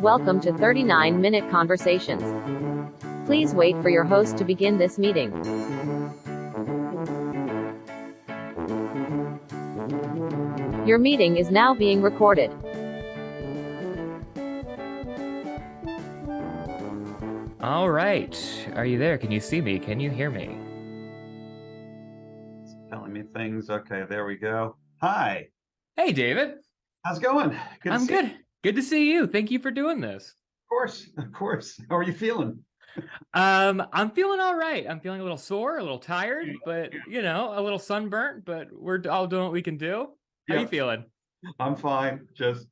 Welcome to 39-Minute Conversations. Please wait for your host to begin this meeting. Your meeting is now being recorded. All right. Are you there? Can you see me? Can you hear me? It's telling me things. Okay, there we go. Hi, Hey, David. how's it going? Good to I'm see you. good. Good to see you. Thank you for doing this. Of course, of course. How are you feeling? I'm feeling all right. I'm feeling a little sore, a little tired, but a little sunburnt, but we're all doing what we can do. How you Yeah, feeling? I'm fine. Just,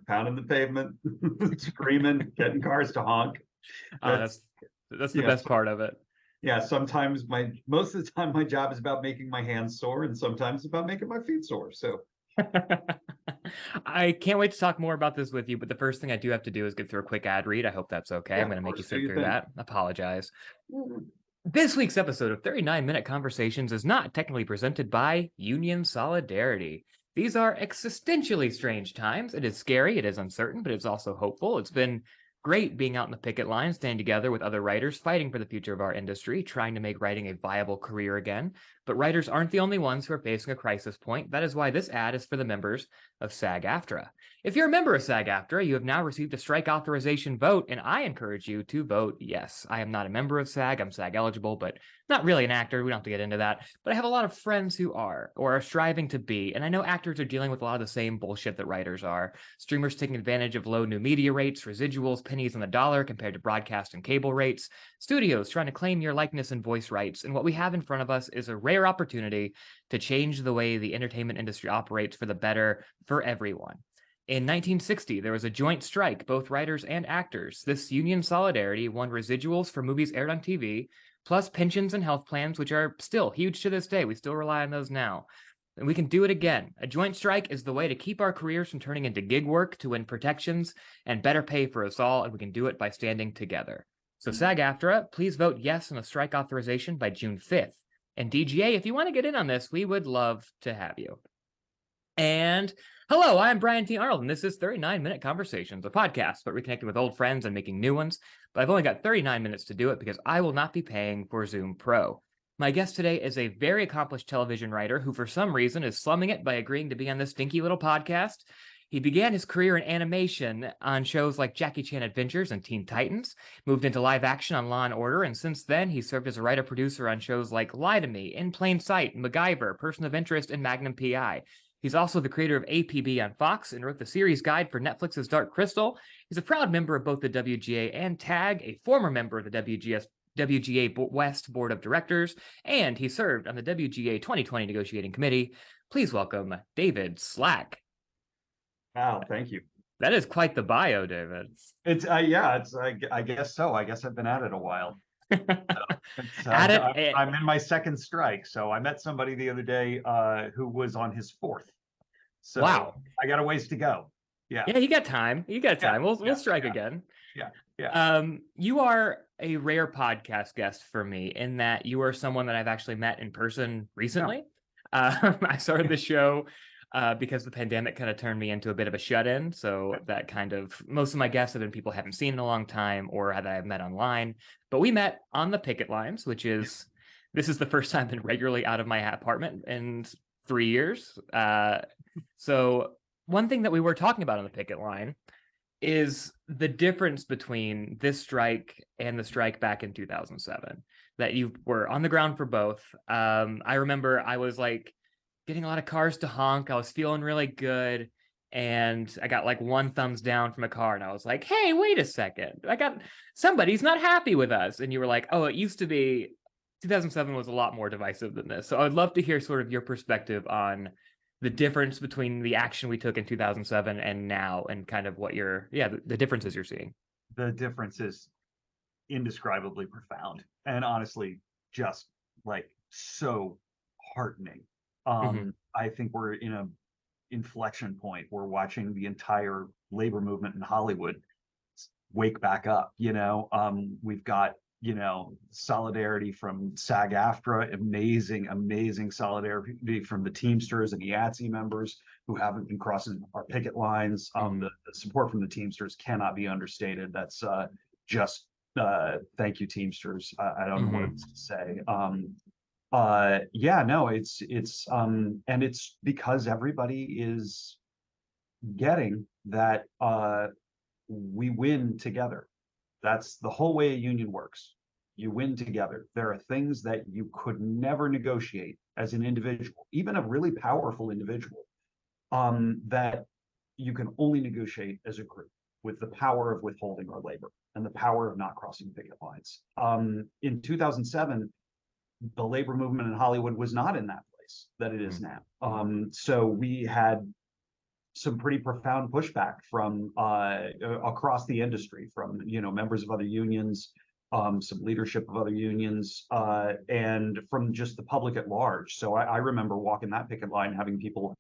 pounding the pavement, screaming, getting cars to honk. Oh, That's that's the yeah, best part of it. yeah. Sometimes most of the time my job is about making my hands sore, and sometimes about making my feet sore. So I can't wait to talk more about this with you, but the first thing I do have to do is get through a quick ad read. I hope that's okay. yeah, I'm going of to make you course, do sit your through thing. that. Apologize. Mhm. This week's episode of 39-Minute Conversations is not technically presented by Union Solidarity. These are existentially strange times. It is scary, it is uncertain, but it's also hopeful. It's been great being out in the picket line, standing together with other writers, fighting for the future of our industry, trying to make writing a viable career again. But writers aren't the only ones who are facing a crisis point. That is why this ad is for the members of SAG-AFTRA. If you're a member of SAG-AFTRA, you have now received a strike authorization vote, and I encourage you to vote yes. I am not a member of SAG. I'm SAG eligible, but not really an actor. We don't have to get into that. But I have a lot of friends who are, or are striving to be, and I know actors are dealing with a lot of the same bullshit that writers are. Streamers taking advantage of low new media rates, residuals, pennies on the dollar compared to broadcast and cable rates, studios trying to claim your likeness and voice rights, and what we have in front of us is a rare opportunity to change the way the entertainment industry operates for the better for everyone. In 1960, there was a joint strike, both writers and actors. This union solidarity won residuals for movies aired on TV, plus pensions and health plans, which are still huge to this day. We still rely on those now. And we can do it again. A joint strike is the way to keep our careers from turning into gig work, to win protections and better pay for us all, and we can do it by standing together. So SAG-AFTRA, please vote yes on a strike authorization by June 5th. And DGA, if you want to get in on this, we would love to have you. And hello, I'm Brian T. Arnold, and this is 39-Minute Conversations, a podcast about reconnecting with old friends and making new ones. But I've only got 39 minutes to do it because I will not be paying for Zoom Pro. My guest today is a very accomplished television writer who, for some reason, is slumming it by agreeing to be on this stinky little podcast. He began his career in animation on shows like Jackie Chan Adventures and Teen Titans, moved into live action on Law & Order, and since then he served as a writer-producer on shows like Lie to Me, In Plain Sight, MacGyver, Person of Interest, and Magnum PI. He's also the creator of APB on Fox and wrote the series guide for Netflix's Dark Crystal. He's a proud member of both the WGA and TAG, a former member of the WGA West Board of Directors, and he served on the WGA 2020 Negotiating Committee. Please welcome David Slack. Wow, thank you. That is quite the bio, David. It's I guess so. I guess I've been at it a while. I'm in my second strike. So I met somebody the other day who was on his fourth. So wow, I got a ways to go. Yeah. Yeah, you got time. You got time. Yeah, We'll strike again. Yeah. You are a rare podcast guest for me in that you are someone that I've actually met in person recently. I started the show because the pandemic kind of turned me into a bit of a shut-in. So that kind of, most of my guests have been people I haven't seen in a long time or that I've met online. But we met on the picket lines, which is, this is the first time I've been regularly out of my apartment in 3 years. So one thing that we were talking about on the picket line is the difference between this strike and the strike back in 2007, that you were on the ground for both. I remember I was like getting a lot of cars to honk. I was feeling really good. And I got like one thumbs down from a car and I was like, hey, wait a second. Somebody's not happy with us. And you were like, oh, it used to be 2007 was a lot more divisive than this. So I'd love to hear sort of your perspective on the difference between the action we took in 2007 and now, and kind of what the differences you're seeing. The difference is indescribably profound and honestly just like so heartening. I think we're in a inflection point. We're watching the entire labor movement in Hollywood wake back up. We've got solidarity from SAG-AFTRA, amazing solidarity from the Teamsters and the ATSI members who haven't been crossing our picket lines. The support from the Teamsters cannot be understated. That's just thank you, Teamsters. I don't know what else to say. Yeah, no, it's and it's because everybody is getting that we win together. That's the whole way a union works. You win together. There are things that you could never negotiate as an individual, even a really powerful individual, that you can only negotiate as a group, with the power of withholding our labor and the power of not crossing picket lines. In 2007, the labor movement in Hollywood was not in that place that it is now. So we had some pretty profound pushback from across the industry, from members of other unions, some leadership of other unions, and from just the public at large. So I remember walking that picket line, having people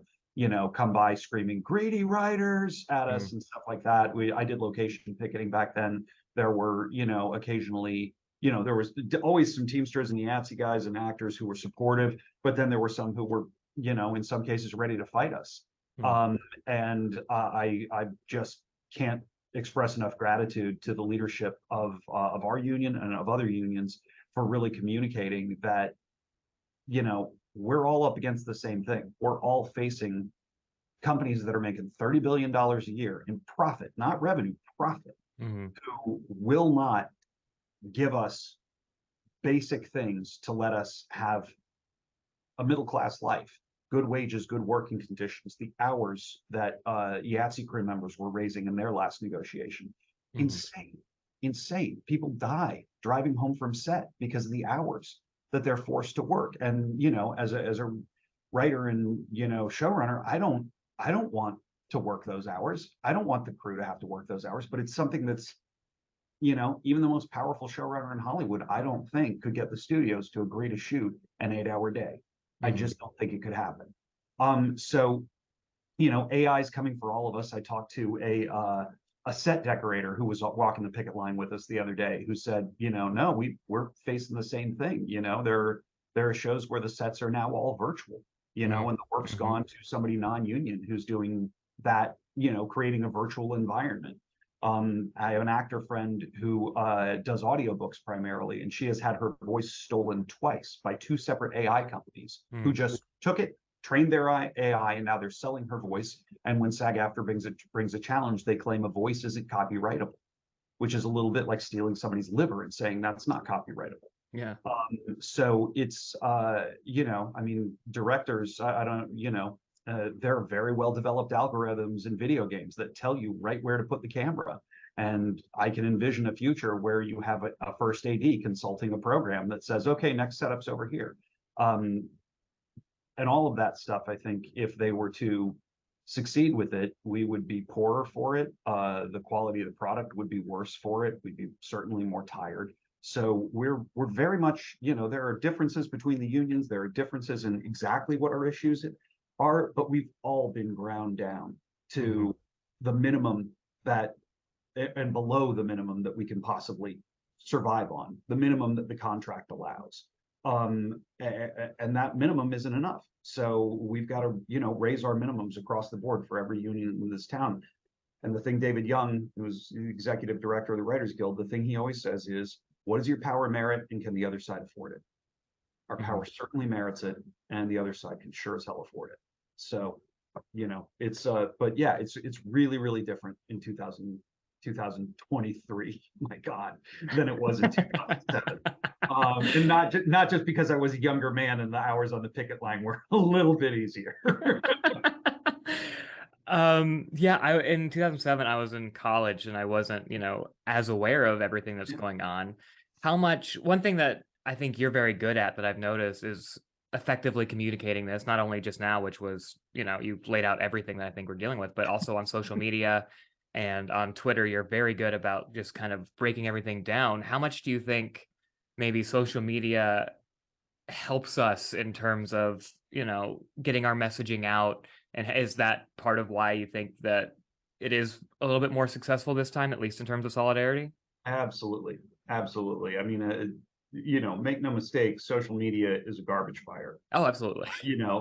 come by screaming "greedy writers" at us and stuff like that. I did location picketing back then. There were occasionally there was always some Teamsters and the ATSI guys and actors who were supportive, but then there were some who were in some cases ready to fight us. And I just can't express enough gratitude to the leadership of our union and of other unions for really communicating that we're all up against the same thing. We're all facing companies that are making $30 billion a year in profit, not revenue, profit, who will not give us basic things to let us have a middle-class life, good wages, good working conditions, the hours that YATSE crew members were raising in their last negotiation. Insane. People die driving home from set because of the hours that they're forced to work. And as a writer and showrunner, I don't want to work those hours. I don't want the crew to have to work those hours, but it's something that's even the most powerful showrunner in Hollywood, I don't think, could get the studios to agree to shoot an 8-hour day. I just don't think it could happen. So AI is coming for all of us. I talked to a set decorator who was walking the picket line with us the other day, who said, no, we're facing the same thing. There are shows where the sets are now all virtual, and the work's gone to somebody non-union who's doing that, creating a virtual environment. I have an actor friend who does audiobooks primarily, and she has had her voice stolen twice by 2 separate AI companies who just took it, trained their AI, and now they're selling her voice. And when SAG-AFTRA brings a challenge, they claim a voice isn't copyrightable, which is a little bit like stealing somebody's liver and saying that's not copyrightable. Yeah. So it's directors, I don't there are very well developed algorithms in video games that tell you right where to put the camera. And I can envision a future where you have a first AD consulting a program that says, okay, next setup's over here. And all of that stuff, I think, if they were to succeed with it, we would be poorer for it. The quality of the product would be worse for it. We'd be certainly more tired. So we're very much, there are differences between the unions. There are differences in exactly what our issues are, but we've all been ground down to the minimum that, and below the minimum that we can possibly survive on, the minimum that the contract allows. And that minimum isn't enough. So we've got to, raise our minimums across the board for every union in this town. And the thing David Young, who was the executive director of the Writers Guild, the thing he always says is, what is your power merit, and can the other side afford it? Our power certainly merits it, and the other side can sure as hell afford it. So, it's but yeah, it's really, really different in 2023, my God, than it was in 2007. And not just because I was a younger man and the hours on the picket line were a little bit easier. Yeah, in 2007 I was in college and I wasn't, as aware of everything that's going on. One thing that I think you're very good at that I've noticed is effectively communicating this, not only just now, which was, you laid out everything that I think we're dealing with, but also on social media and on Twitter. You're very good about just kind of breaking everything down. How much do you think maybe social media helps us in terms of, getting our messaging out? And is that part of why you think that it is a little bit more successful this time, at least in terms of solidarity? Absolutely. Absolutely. I mean, make no mistake, social media is a garbage fire. Oh, absolutely.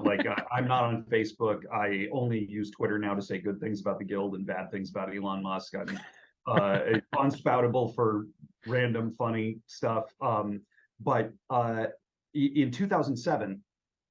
Like I'm not on Facebook. I only use Twitter now to say good things about the Guild and bad things about Elon Musk. I'm unspoutable for random funny stuff. But in 2007,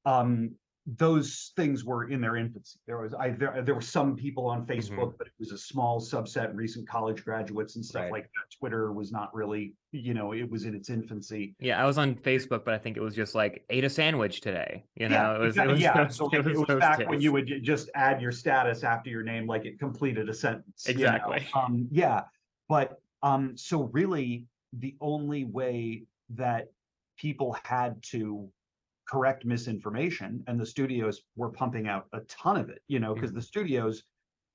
um, those things were in their infancy. There were some people on Facebook, but it was a small subset, recent college graduates and stuff like that. Twitter was not really, it was in its infancy. Yeah, I was on Facebook, but I think it was just like ate a sandwich today. Yeah, It was exactly. Yeah. So it like it was those back when days. you would just add your status after your name, like it completed a sentence. Exactly. Yeah. But so really the only way that people had to correct misinformation, and the studios were pumping out a ton of it, because the studios,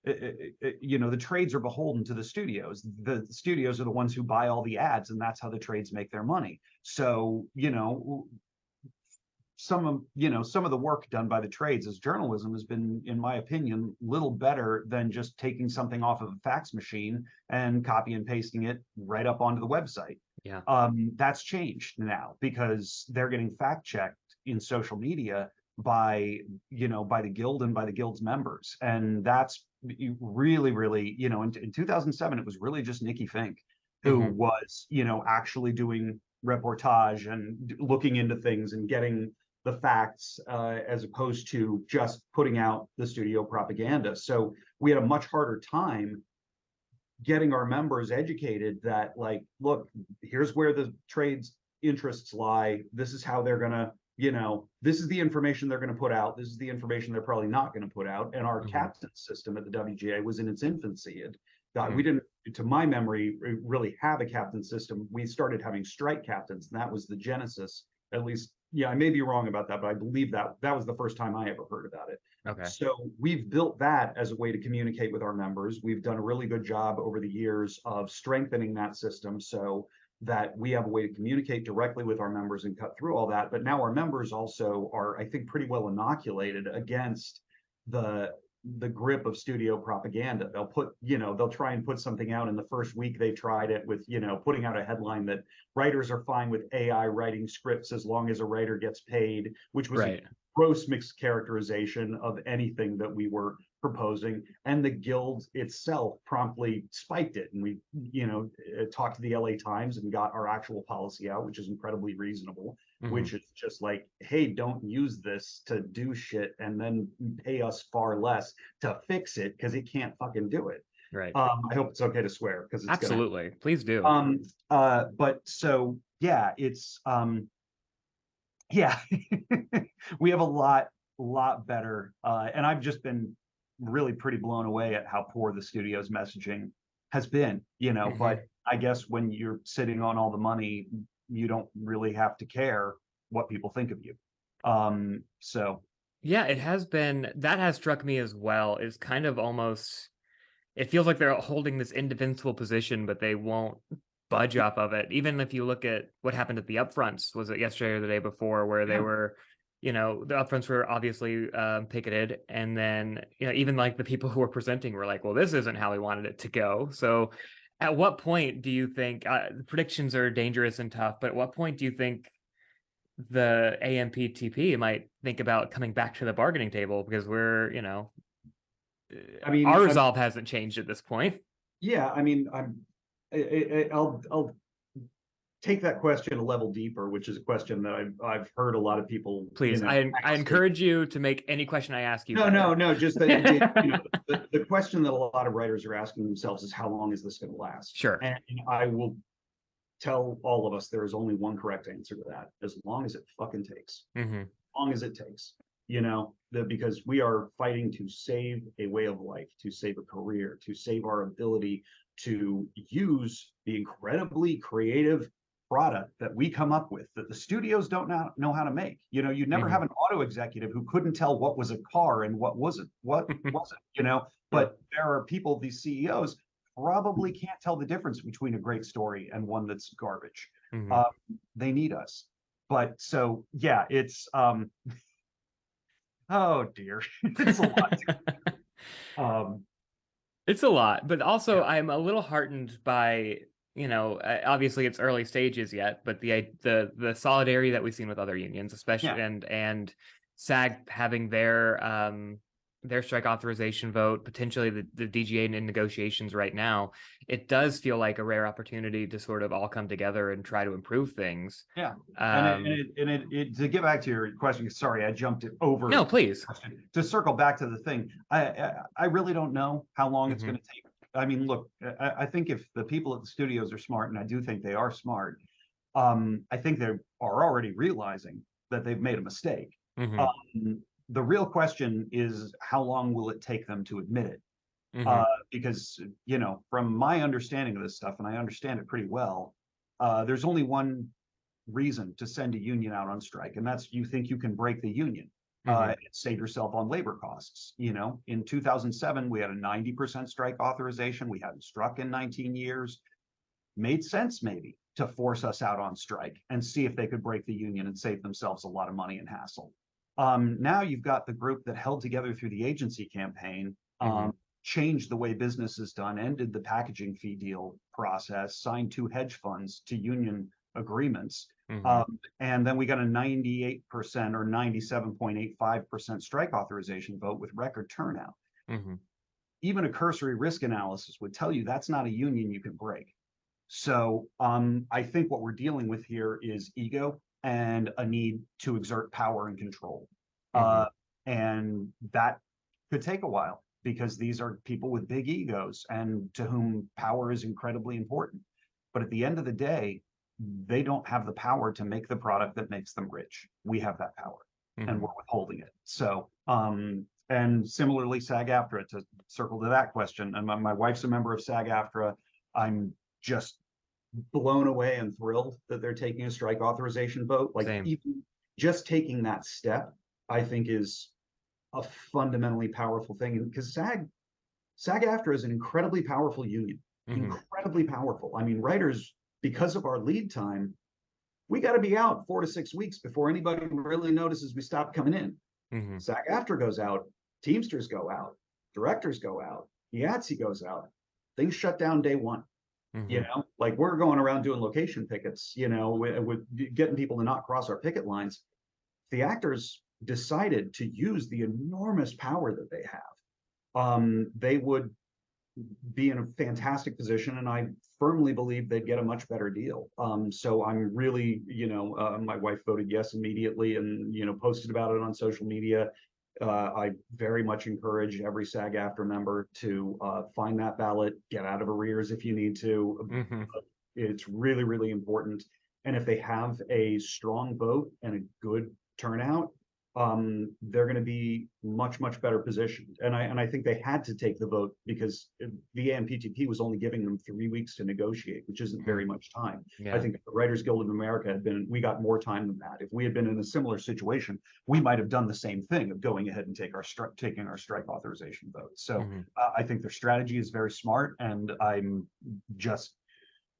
the trades are beholden to the studios. The studios are the ones who buy all the ads, and that's how the trades make their money. So, some of the work done by the trades as journalism has been, in my opinion, little better than just taking something off of a fax machine and copy and pasting it right up onto the website. Yeah. That's changed now because they're getting fact checked in social media by the Guild and by the Guild's members, and that's really, really, in 2007 it was really just Nikki Fink who was actually doing reportage and looking into things and getting the facts, as opposed to just putting out the studio propaganda. So we had a much harder time getting our members educated that, like, look, here's where the trade's interests lie. This is how they're going to, this is the information they're going to put out. This is the information they're probably not going to put out. And our captain system at the WGA was in its infancy. We didn't, to my memory, really have a captain system. We started having strike captains, and that was the genesis, at least. Yeah, I may be wrong about that, but I believe that was the first time I ever heard about it. Okay. So we've built that as a way to communicate with our members. We've done a really good job over the years of strengthening that system so that we have a way to communicate directly with our members and cut through all that. But now our members also are, I think, pretty well inoculated against the grip of studio propaganda. They'll try and put something out in the first week they tried it with, putting out a headline that writers are fine with AI writing scripts as long as a writer gets paid, which was a gross mischaracterization of anything that we were proposing. And the Guild itself promptly spiked it. And we, talked to the LA Times and got our actual policy out, which is incredibly reasonable, which is just like, hey, don't use this to do shit and then pay us far less to fix it because it can't fucking do it. Right. I hope it's okay to swear because it's absolutely please do. But so yeah, it's yeah, we have a lot better, and I've just been really pretty blown away at how poor the studio's messaging has been, but I guess when you're sitting on all the money, you don't really have to care what people think of you. So yeah, it has been, that has struck me as well. It's kind of almost, it feels like they're holding this indefensible position, but they won't budge off of it. Even if you look at what happened at the upfronts, was it yesterday or the day before, where they were, the upfronts were obviously picketed, and then even like the people who were presenting were like, well, this isn't how we wanted it to go. So at what point do you think, predictions are dangerous and tough, but at what point do you think the AMPTP might think about coming back to the bargaining table? Because we're, our resolve hasn't changed at this point. Yeah, I mean, I'll take that question a level deeper, which is a question that I've heard a lot of people. Please, I encourage you to make any question I ask you. No, just the question that a lot of writers are asking themselves is, how long is this going to last? Sure. And I will tell all of us there is only one correct answer to that: as long as it fucking takes. As long as it takes. Because we are fighting to save a way of life, to save a career, to save our ability to use the incredibly creative product that we come up with that the studios don't know how to make. You'd never have an auto executive who couldn't tell what was a car and what wasn't, but there are people, these CEOs probably can't tell the difference between a great story and one that's garbage. They need us. But so yeah, it's oh dear, it's a lot. It's a lot, but also I'm a little heartened by obviously it's early stages yet, but the solidarity that we've seen with other unions, especially, Yeah. and SAG having their strike authorization vote, potentially the DGA in negotiations right now, it does feel like a rare opportunity to sort of all come together and try to improve things. Yeah. And to get back to your question, sorry, I jumped it over. No, please. To circle back to the thing, I really don't know how long it's going to take. I mean, look, I think if the people at the studios are smart, and I do think they are smart, I think they are already realizing that they've made a mistake. The real question is, how long will it take them to admit it? Because, from my understanding of this stuff, and I understand it pretty well, there's only one reason to send a union out on strike, and that's you think you can break the union and save yourself on labor costs. In 2007, we had a 90% strike authorization. We hadn't struck in 19 years. Made sense maybe to force us out on strike and see if they could break the union and save themselves a lot of money and hassle. Now you've got the group that held together through the agency campaign, changed the way business is done, ended the packaging fee deal process, signed 2 hedge funds to union agreements. And then we got a 98% or 97.85% strike authorization vote with record turnout. Even a cursory risk analysis would tell you that's not a union you can break. So I think what we're dealing with here is ego and a need to exert power and control. And that could take a while, because these are people with big egos and to whom power is incredibly important. But at the end of the day, they don't have the power to make the product that makes them rich. We have that power, and we're withholding it. So, and similarly, SAG-AFTRA, to circle to that question, and my wife's a member of SAG-AFTRA. I'm just blown away and thrilled that they're taking a strike authorization vote. Like, even just taking that step, I think is a fundamentally powerful thing, because SAG-AFTRA is an incredibly powerful union, incredibly powerful. I mean, writers, because of our lead time, we got to be out 4 to 6 weeks before anybody really notices we stopped coming in. SAG-AFTRA goes out, Teamsters go out, directors go out, IATSE goes out. Things shut down day one. Like, we're going around doing location pickets, with getting people to not cross our picket lines. The actors decided to use the enormous power that they have. They would be in a fantastic position, and I firmly believe they'd get a much better deal. So I'm really, my wife voted yes immediately, and posted about it on social media. I very much encourage every SAG-AFTRA member to find that ballot, get out of arrears if you need to. It's really, really important. And if they have a strong vote and a good turnout, they're going to be much, much better positioned. And I think they had to take the vote because the AMPTP was only giving them 3 weeks to negotiate, which isn't very much time. I think if the Writers Guild of America we got more time than that. If we had been in a similar situation, we might have done the same thing of going ahead and taking our strike authorization vote. So I think their strategy is very smart, and I'm just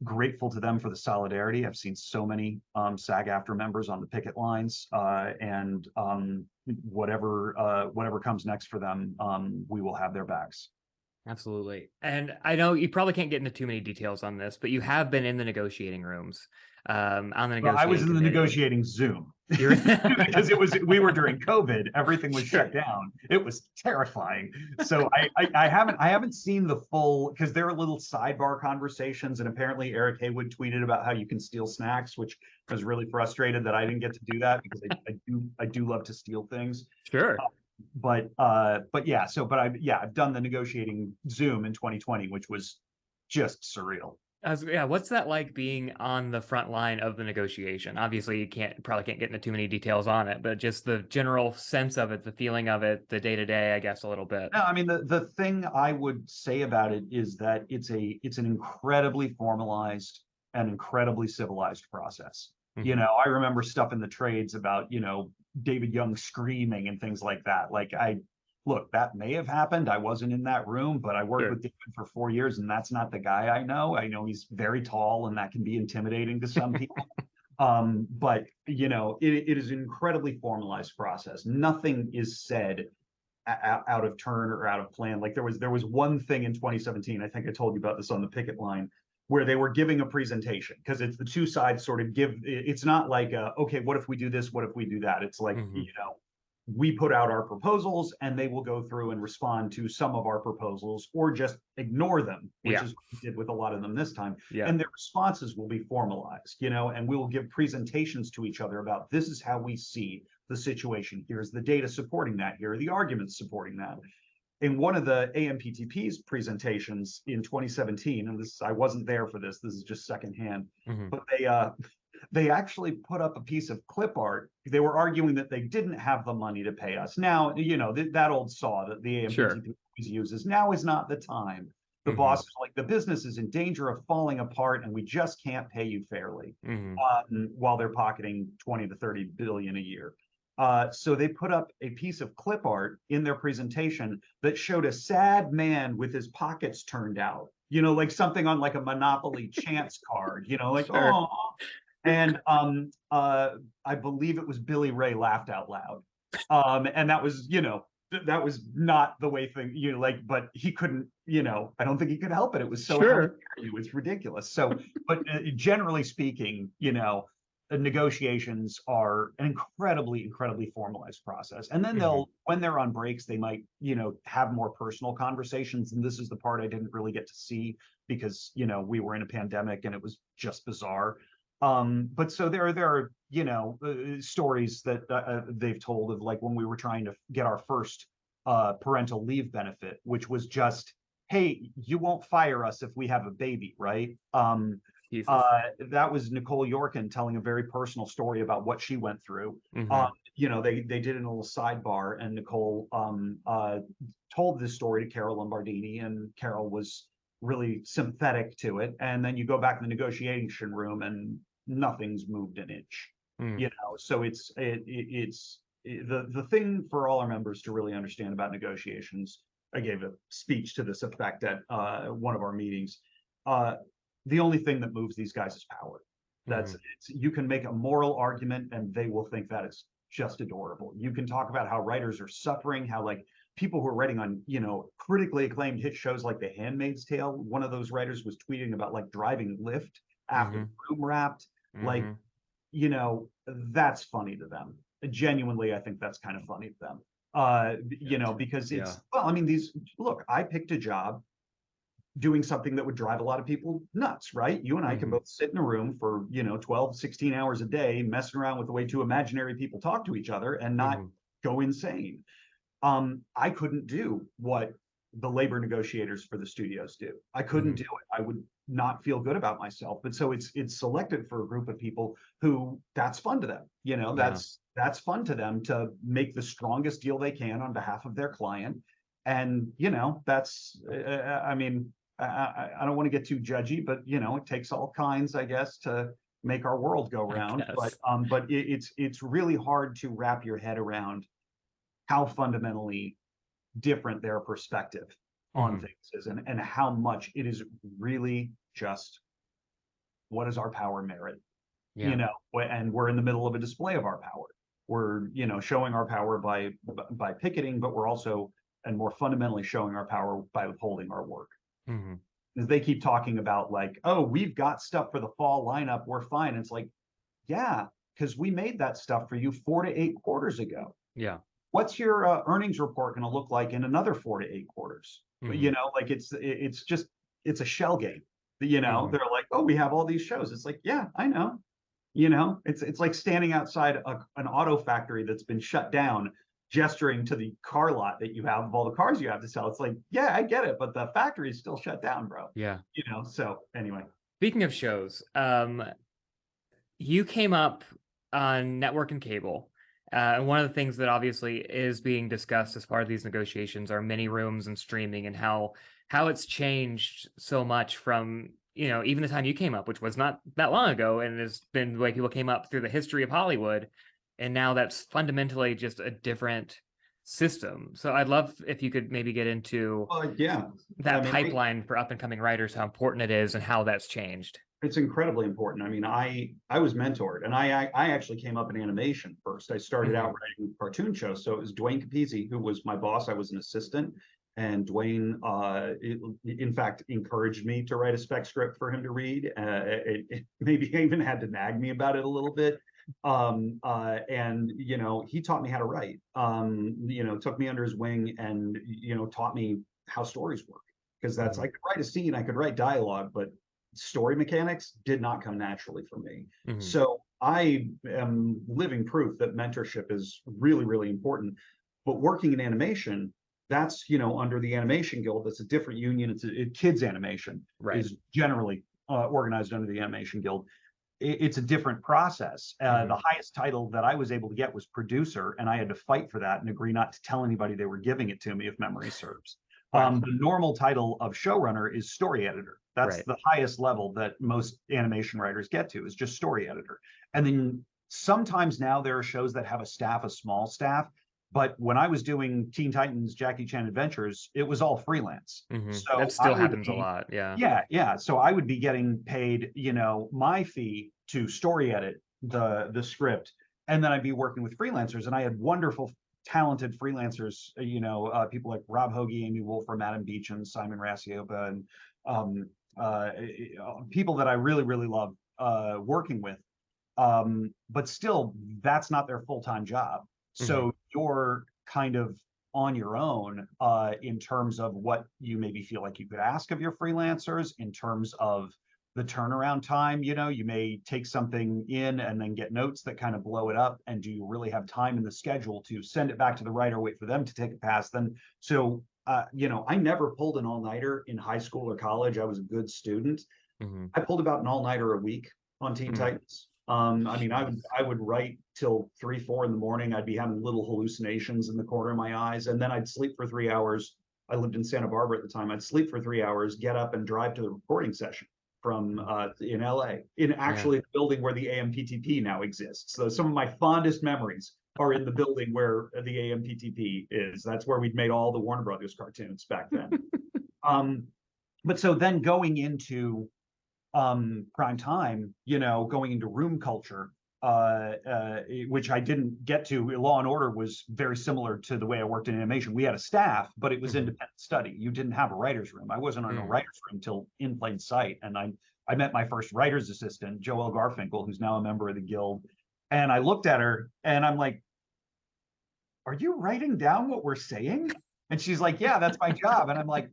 grateful to them for the solidarity. I've seen so many SAG-AFTRA members on the picket lines, and whatever comes next for them, we will have their backs. Absolutely. And I know you probably can't get into too many details on this, but you have been in the negotiating rooms. On the negotiating I was in the negotiating Zoom because we were during COVID. Everything was shut down. It was terrifying. So I haven't seen the full, because there are little sidebar conversations, and apparently Eric Haywood tweeted about how you can steal snacks, which I was really frustrated that I didn't get to do that, because I do love to steal things. Sure. But I've done the negotiating Zoom in 2020, which was just surreal. What's that like, being on the front line of the negotiation? Obviously, you probably can't get into too many details on it, but just the general sense of it, the feeling of it, the day-to-day, I guess, a little bit. No, I mean, the thing I would say about it is that it's an incredibly formalized and incredibly civilized process. I remember stuff in the trades about, David Young screaming and things like that. Like, look, that may have happened. I wasn't in that room, but I worked with David for 4 years, and that's not the guy I know. I know he's very tall, and that can be intimidating to some people. But it is an incredibly formalized process. Nothing is said out of turn or out of plan. Like, there was one thing in 2017, I think I told you about this on the picket line, where they were giving a presentation, because it's the two sides sort of give. It's not like, okay, what if we do this? What if we do that? It's like, we put out our proposals and they will go through and respond to some of our proposals or just ignore them, which is what we did with a lot of them this time. And their responses will be formalized, and we will give presentations to each other about, this is how we see the situation. Here's the data supporting that. Here are the arguments supporting that. In one of the AMPTP's presentations in 2017, and I wasn't there for this is just secondhand, but they actually put up a piece of clip art. They were arguing that they didn't have the money to pay us. Now, that old saw that the AMPTP always uses, now is not the time. The boss is like, the business is in danger of falling apart and we just can't pay you fairly, while they're pocketing 20 to 30 billion a year. So they put up a piece of clip art in their presentation that showed a sad man with his pockets turned out, like something on like a Monopoly chance card, like, oh. And I believe it was Billy Ray laughed out loud. And that was, that was not the way thing, but he couldn't, I don't think he could help it. It was so, it's ridiculous. So, but generally speaking, negotiations are an incredibly formalized process. And then when they're on breaks, they might, have more personal conversations. And this is the part I didn't really get to see because, we were in a pandemic and it was just bizarre. But so there are, stories that they've told of, like, when we were trying to get our first parental leave benefit, which was just, hey, you won't fire us if we have a baby, right? That was Nicole Yorkin telling a very personal story about what she went through. They did a little sidebar, and Nicole told this story to Carol Lombardini, and Carol was really sympathetic to it. And then you go back in the negotiation room and nothing's moved an inch. So it's the thing for all our members to really understand about negotiations. I gave a speech to this effect at one of our meetings. The only thing that moves these guys is power. You can make a moral argument and they will think that is just adorable. You can talk about how writers are suffering, how, like, people who are writing on, critically acclaimed hit shows like The Handmaid's Tale. One of those writers was tweeting about, like, driving Lyft after room wrapped. Like, that's funny to them. Genuinely, I think that's kind of funny to them. Because it's, well, I mean, look, I picked a job doing something that would drive a lot of people nuts, right? You and I can both sit in a room for, 12, 16 hours a day, messing around with the way two imaginary people talk to each other and not go insane. I couldn't do what the labor negotiators for the studios do. I couldn't do it. I would not feel good about myself. But so it's selected for a group of people who, that's fun to them. That's fun to them, to make the strongest deal they can on behalf of their client. And, that's, I mean, I don't want to get too judgy, but, it takes all kinds, I guess, to make our world go round. But it's really hard to wrap your head around how fundamentally different their perspective on things is, and how much it is really just, what is our power merit? And we're in the middle of a display of our power. We're, showing our power by picketing, but we're also, and more fundamentally, showing our power by withholding our work. Because they keep talking about, like, oh, we've got stuff for the fall lineup, we're fine. It's like, yeah, because we made that stuff for you 4 to 8 quarters ago. What's your earnings report going to look like in another 4 to 8 quarters? Like, it's just, it's a shell game. They're like, oh, we have all these shows. It's like, yeah, I know. It's like standing outside an auto factory that's been shut down, gesturing to the car lot that you have of all the cars you have to sell. It's like, yeah, I get it, but the factory is still shut down, bro. So anyway. Speaking of shows, you came up on network and cable. And one of the things that obviously is being discussed as part of these negotiations are mini rooms and streaming, and how it's changed so much from, even the time you came up, which was not that long ago, and has been the way people came up through the history of Hollywood. And now that's fundamentally just a different system. So I'd love if you could maybe get into that pipeline for up and coming writers, how important it is and how that's changed. It's incredibly important. I mean, I was mentored, and I actually came up in animation first. I started out writing cartoon shows. So it was Dwayne Capizzi who was my boss. I was an assistant. And Dwayne, in fact, encouraged me to write a spec script for him to read. Maybe even had to nag me about it a little bit. And he taught me how to write. Took me under his wing and taught me how stories work, because that's I could write a scene, I could write dialogue, but story mechanics did not come naturally for me. So I am living proof that mentorship is really, really important. But working in animation, that's under the Animation Guild. That's a different union. It's kids animation is generally organized under the Animation Guild. It's a different process. The highest title that I was able to get was producer, and I had to fight for that and agree not to tell anybody they were giving it to me, if memory serves. The normal title of showrunner is story editor. That's the highest level that most animation writers get to, is just story editor. And then sometimes now there are shows that have a staff, a small staff. But when I was doing Teen Titans, Jackie Chan Adventures, it was all freelance. So that still happens a lot. Yeah. So I would be getting paid, my fee to story edit the script, and then I'd be working with freelancers. And I had wonderful, talented freelancers, people like Rob Hoagie, Amy Wolfram, Adam Beecham, Simon Rasiopa, and people that I really, really love working with. But still, that's not their full-time job. So you're kind of on your own in terms of what you maybe feel like you could ask of your freelancers, in terms of the turnaround time. You may take something in and then get notes that kind of blow it up. And do you really have time in the schedule to send it back to the writer, wait for them to take a pass? I never pulled an all-nighter in high school or college. I was a good student. I pulled about an all-nighter a week on Teen Titans. I would write till 3, 4 in the morning. I'd be having little hallucinations in the corner of my eyes, and then I'd sleep for 3 hours. I lived in Santa Barbara at the time. I'd sleep for 3 hours, get up and drive to the recording session from in LA, in actually the building where the AMPTP now exists. So some of my fondest memories are in the building where the AMPTP is. That's where we'd made all the Warner Brothers cartoons back then. But so then going into prime time, going into room culture, which I didn't get to. Law and Order was very similar to the way I worked in animation. We had a staff, but it was independent study. You didn't have a writer's room. I wasn't on a writer's room till In Plain Sight. And I met my first writer's assistant, Joelle Garfinkel, who's now a member of the Guild. And I looked at her and I'm like, "Are you writing down what we're saying?" And she's like, "Yeah, that's my job." And I'm like,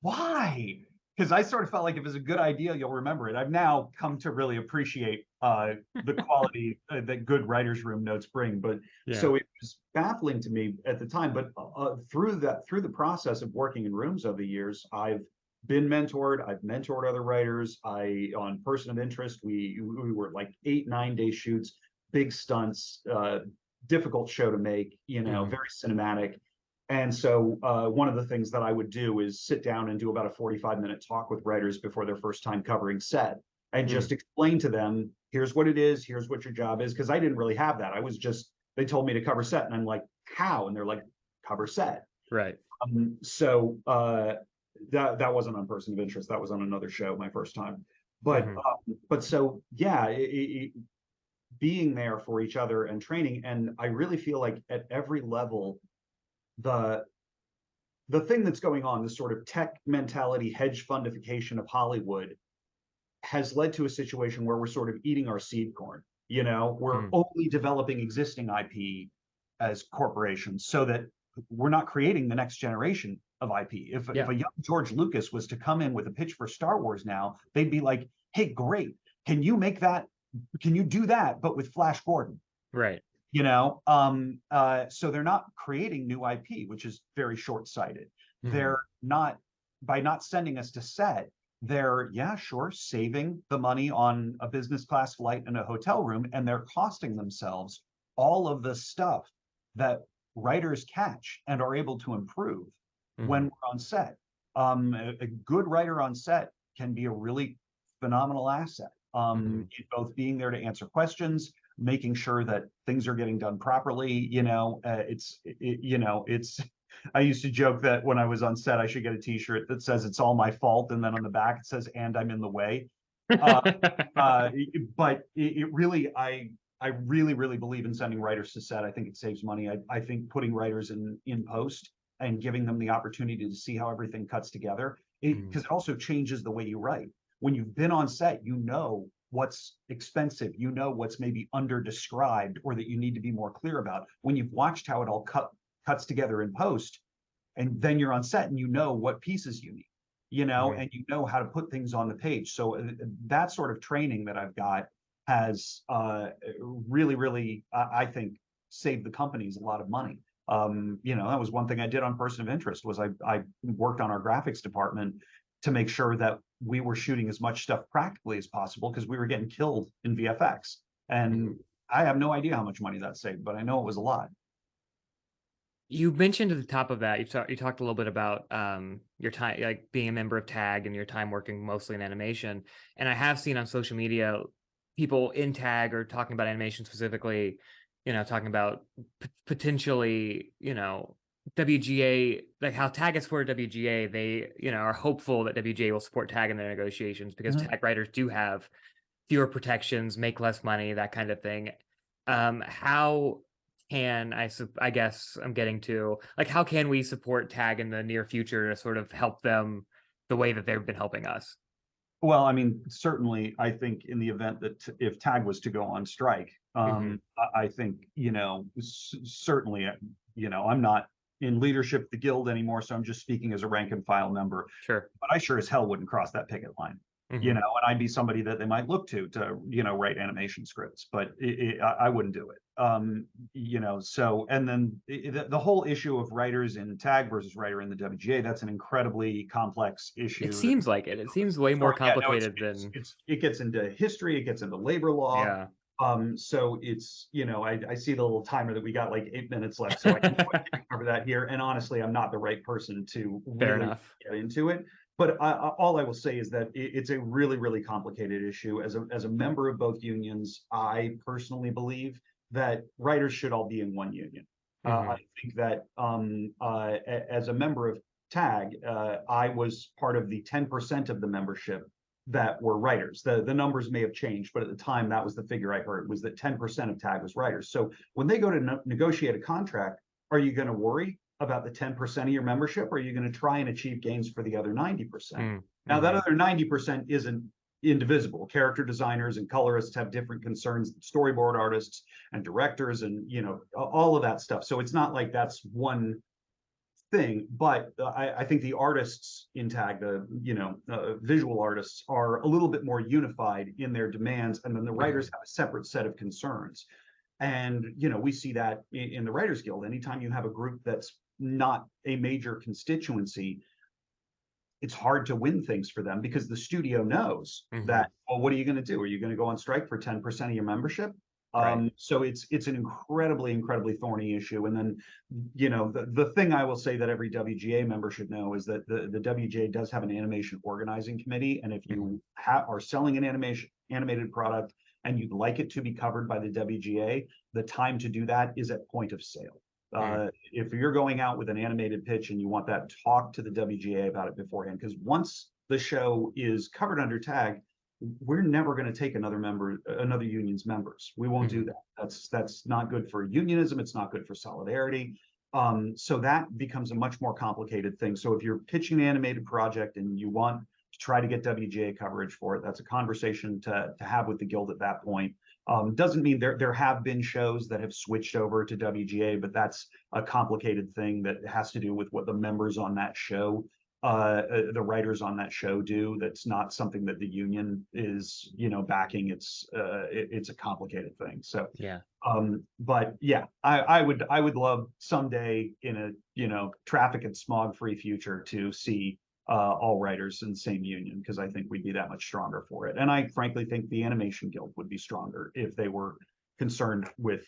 "Why?" Because I sort of felt like if it's a good idea, you'll remember it. I've now come to really appreciate the quality that good writers' room notes bring. But so it was baffling to me at the time. But through the process of working in rooms over the years, I've been mentored. I've mentored other writers. On Person of Interest, we were like 8, 9 day shoots, big stunts, difficult show to make. Very cinematic. And so one of the things that I would do is sit down and do about a 45-minute talk with writers before their first time covering set, and just explain to them, here's what it is, here's what your job is. Because I didn't really have that. They told me to cover set, and I'm like, how? And they're like, cover set. Right. So that wasn't on Person of Interest. That was on another show my first time. But so yeah, being there for each other and training. And I really feel like at every level, the thing that's going on, this sort of tech mentality, hedge fundification of Hollywood, has led to a situation where we're sort of eating our seed corn. We're only developing existing IP as corporations, so that we're not creating the next generation of IP. If a young George Lucas was to come in with a pitch for Star Wars now, they'd be like, "Hey, great, can you make that? Can you do that, but with Flash Gordon?" Right. So they're not creating new IP, which is very short-sighted. They're not, by not sending us to set, they're saving the money on a business class flight and a hotel room, and they're costing themselves all of the stuff that writers catch and are able to improve when we're on set. A good writer on set can be a really phenomenal asset, in both being there to answer questions, making sure that things are getting done properly. I used to joke that when I was on set, I should get a t-shirt that says "It's all my fault," and then on the back it says "And I'm in the way." But it really, I really, really believe in sending writers to set. I think it saves money. I think putting writers in post and giving them the opportunity to see how everything cuts together. Because it also changes the way you write. When you've been on set, you know what's expensive, you know what's maybe under described or that you need to be more clear about. When you've watched how it all cuts together in post, and then you're on set and you know what pieces you need, and you know how to put things on the page. So that sort of training that I've got has really, I think, saved the companies a lot of money. That was one thing I did on Person of Interest was I worked on our graphics department to make sure that we were shooting as much stuff practically as possible because we were getting killed in VFX. And I have no idea how much money that saved, but I know it was a lot. You mentioned at the top of that, you talked a little bit about your time, like being a member of TAG and your time working mostly in animation. And I have seen on social media people in TAG or talking about animation specifically, talking about potentially, WGA, like how TAG has supported WGA, they, are hopeful that WGA will support TAG in their negotiations because TAG writers do have fewer protections, make less money, that kind of thing. How can I guess I'm getting to, like, how can we support TAG in the near future to sort of help them the way that they've been helping us? Well, I mean, certainly, I think in the event that if TAG was to go on strike, I think, certainly, I'm not in leadership of the guild anymore, so I'm just speaking as a rank and file member. Sure. But I sure as hell wouldn't cross that picket line. And I'd be somebody that they might look to write animation scripts, but I wouldn't do it. So, and then the whole issue of writers in TAG versus writer in the WGA, that's an incredibly complex issue. It seems like it. It seems way more complicated than it gets into history, it gets into labor law. Yeah. So it's, I see the little timer that we got like 8 minutes left, so I can cover that here. And honestly, I'm not the right person to really get into it. But all I will say is that it's a really, really complicated issue. As a member of both unions, I personally believe that writers should all be in one union. I think that as a member of TAG, I was part of the 10% of the membership that were writers. The numbers may have changed, but at the time, that was the figure I heard, was that 10% of TAG was writers. So when they go to negotiate a contract, are you going to worry about the 10% of your membership, or are you going to try and achieve gains for the other 90%? Now, that other 90% isn't indivisible. Character designers and colorists have different concerns, storyboard artists and directors, and all of that stuff. So it's not like that's one thing, but I think the artists in TAG, the visual artists, are a little bit more unified in their demands, and then the writers have a separate set of concerns. And we see that in the Writers Guild. Anytime you have a group that's not a major constituency, it's hard to win things for them because the studio knows that, well, what are you going to do? Are you going to go on strike for 10% of your membership? So it's an incredibly thorny issue. And then, the thing I will say that every WGA member should know is that the WGA does have an animation organizing committee. And if you are selling an animated product and you'd like it to be covered by the WGA, the time to do that is at point of sale. If you're going out with an animated pitch and you want that, talk to the WGA about it beforehand, because once the show is covered under TAG, we're never going to take another union's members. We won't do that. That's not good for unionism. It's not good for solidarity. So that becomes a much more complicated thing. So if you're pitching an animated project and you want to try to get WGA coverage for it, that's a conversation to have with the guild at that point. Doesn't mean there have been shows that have switched over to WGA, but that's a complicated thing that has to do with what the members on that show, the writers on that show do. That's not something that the union is, backing. It's a complicated thing. So yeah. But yeah, I would love someday in a traffic and smog free future to see all writers in the same union, because I think we'd be that much stronger for it. And I frankly think the Animation Guild would be stronger if they were concerned with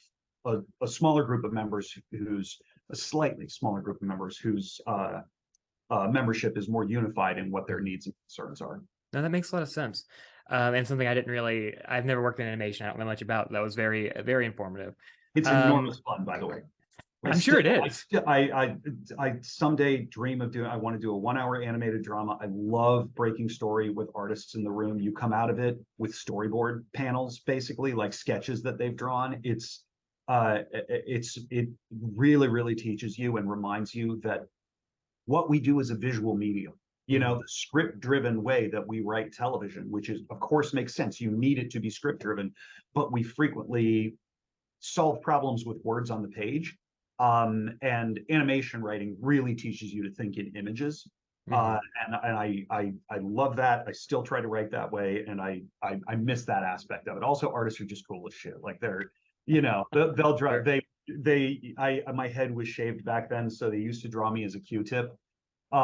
a smaller group of members a slightly smaller group of members whose membership is more unified in what their needs and concerns are. No, that makes a lot of sense. And something I've never worked in animation. I don't know much about. That was very, very informative. It's enormous fun, by the way. I'm sure it is. I someday dream of I want to do a 1-hour animated drama. I love breaking story with artists in the room. You come out of it with storyboard panels, basically like sketches that they've drawn. It really, really teaches you and reminds you that what we do is a visual medium. The script-driven way that we write television, which is, of course, makes sense. You need it to be script-driven, but we frequently solve problems with words on the page. And animation writing really teaches you to think in images. And I love that. I still try to write that way, and I miss that aspect of it. Also, artists are just cool as shit. Like they'll draw. My head was shaved back then, so they used to draw me as a Q-tip. They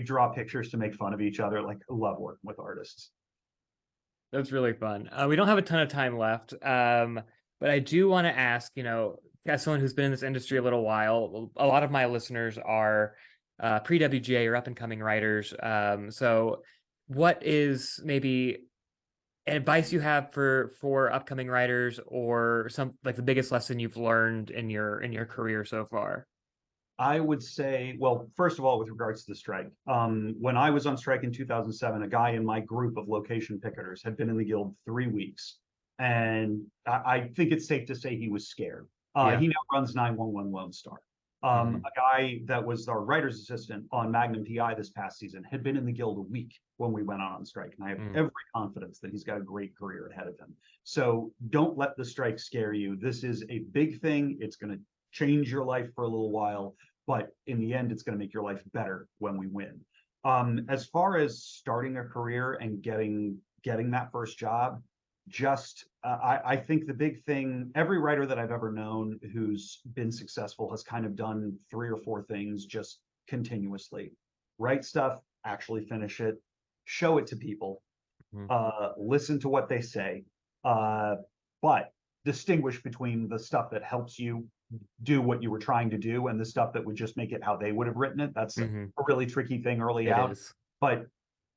draw pictures to make fun of each other. Like, I love working with artists. That's really fun. We don't have a ton of time left, but I do want to ask, as someone who's been in this industry a little while, a lot of my listeners are pre-WGA or up-and-coming writers. So what is maybe advice you have for upcoming writers, or some like the biggest lesson you've learned in your career so far? I would say, well, first of all, with regards to the strike, when I was on strike in 2007, a guy in my group of location picketers had been in the guild 3 weeks. And I think it's safe to say he was scared. He now runs 911 Lone Star. A guy that was our writer's assistant on Magnum PI this past season had been in the guild a week when we went on strike. And I have every confidence that he's got a great career ahead of him. So don't let the strike scare you. This is a big thing. It's going to change your life for a little while, but in the end, it's going to make your life better when we win. As far as starting a career and getting that first job, I think the big thing, every writer that I've ever known who's been successful has kind of done 3 or 4 things just continuously. Write stuff, actually finish it, show it to people, listen to what they say, but distinguish between the stuff that helps you do what you were trying to do and the stuff that would just make it how they would have written it. That's a really tricky thing early out. But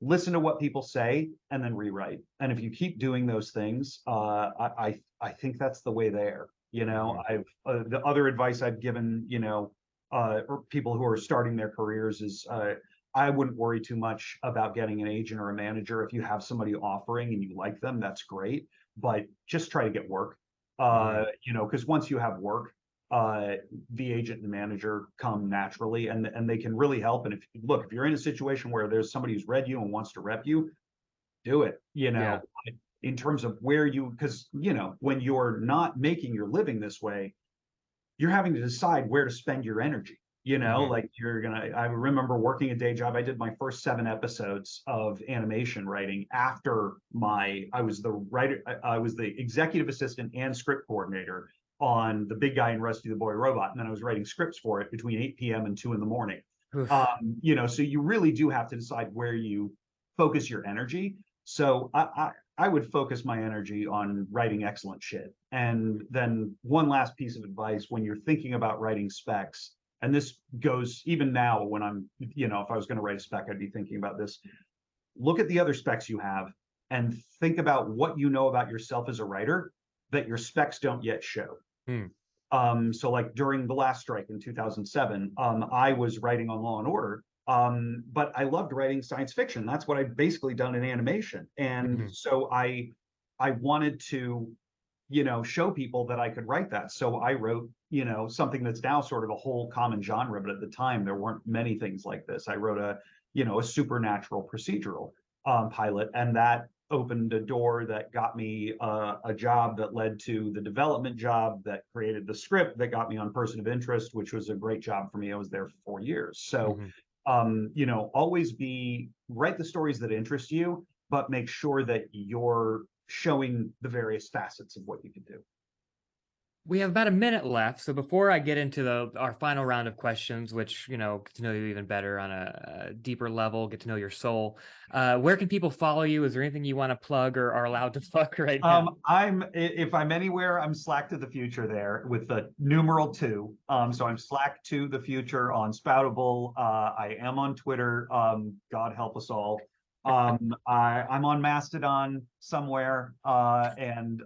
listen to what people say and then rewrite. And if you keep doing those things, I think that's the way there. I've the other advice I've given, people who are starting their careers is I wouldn't worry too much about getting an agent or a manager. If you have somebody offering and you like them, that's great. But just try to get work. Because once you have work, the agent and manager come naturally, and they can really help. And if you're in a situation where there's somebody who's read you and wants to rep you, do it. In terms of because when you're not making your living this way, you're having to decide where to spend your energy. Like I remember working a day job. I did my first 7 episodes of animation writing after I was the executive assistant and script coordinator on The Big Guy and Rusty the Boy Robot. And then I was writing scripts for it between 8 p.m. and 2 a.m. So you really do have to decide where you focus your energy. So I would focus my energy on writing excellent shit. And then one last piece of advice when you're thinking about writing specs, and this goes even now when I'm, if I was going to write a spec, I'd be thinking about this. Look at the other specs you have and think about what you know about yourself as a writer that your specs don't yet show. So like during the last strike in 2007, I was writing on Law and Order, but I loved writing science fiction. That's what I've basically done in animation. And so I wanted to, show people that I could write that. So I wrote, something that's now sort of a whole common genre, but at the time there weren't many things like this. I wrote a supernatural procedural pilot, and that opened a door that got me a job that led to the development job that created the script that got me on Person of Interest, which was a great job for me. I was there for 4 years. So, always write the stories that interest you, but make sure that you're showing the various facets of what you can do. We have about a minute left, so before I get into our final round of questions, which, get to know you even better on a deeper level, get to know your soul, where can people follow you? Is there anything you want to plug or are allowed to plug right now? If I'm anywhere, I'm Slack to the Future there with the numeral 2. So I'm Slack to the Future on Spoutable. I am on Twitter. God help us all. I'm on Mastodon somewhere, and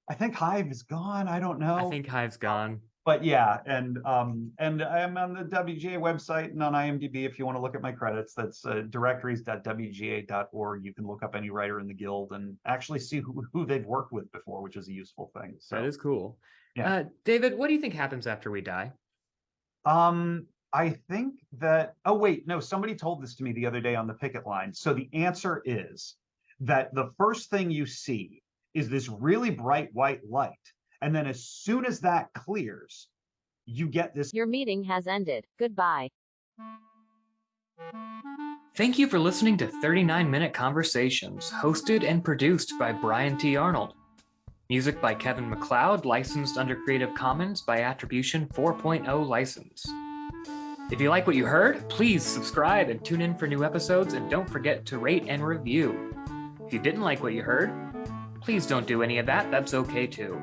I think Hive is gone. I don't know. I think Hive's gone. But yeah, and I'm on the WGA website and on IMDb if you want to look at my credits. That's directories.wga.org. You can look up any writer in the guild and actually see who they've worked with before, which is a useful thing. So that is cool. Yeah. David, what do you think happens after we die? I think that, oh wait, no, somebody told this to me the other day on the picket line. So the answer is that the first thing you see is this really bright white light. And then as soon as that clears, you get this. Your meeting has ended. Goodbye. Thank you for listening to 39-Minute Conversations, hosted and produced by Brian T. Arnold. Music by Kevin MacLeod, licensed under Creative Commons by Attribution 4.0 license. If you like what you heard, please subscribe and tune in for new episodes, and don't forget to rate and review. If you didn't like what you heard, please don't do any of that. That's okay too.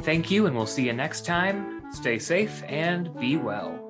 Thank you, and we'll see you next time. Stay safe and be well.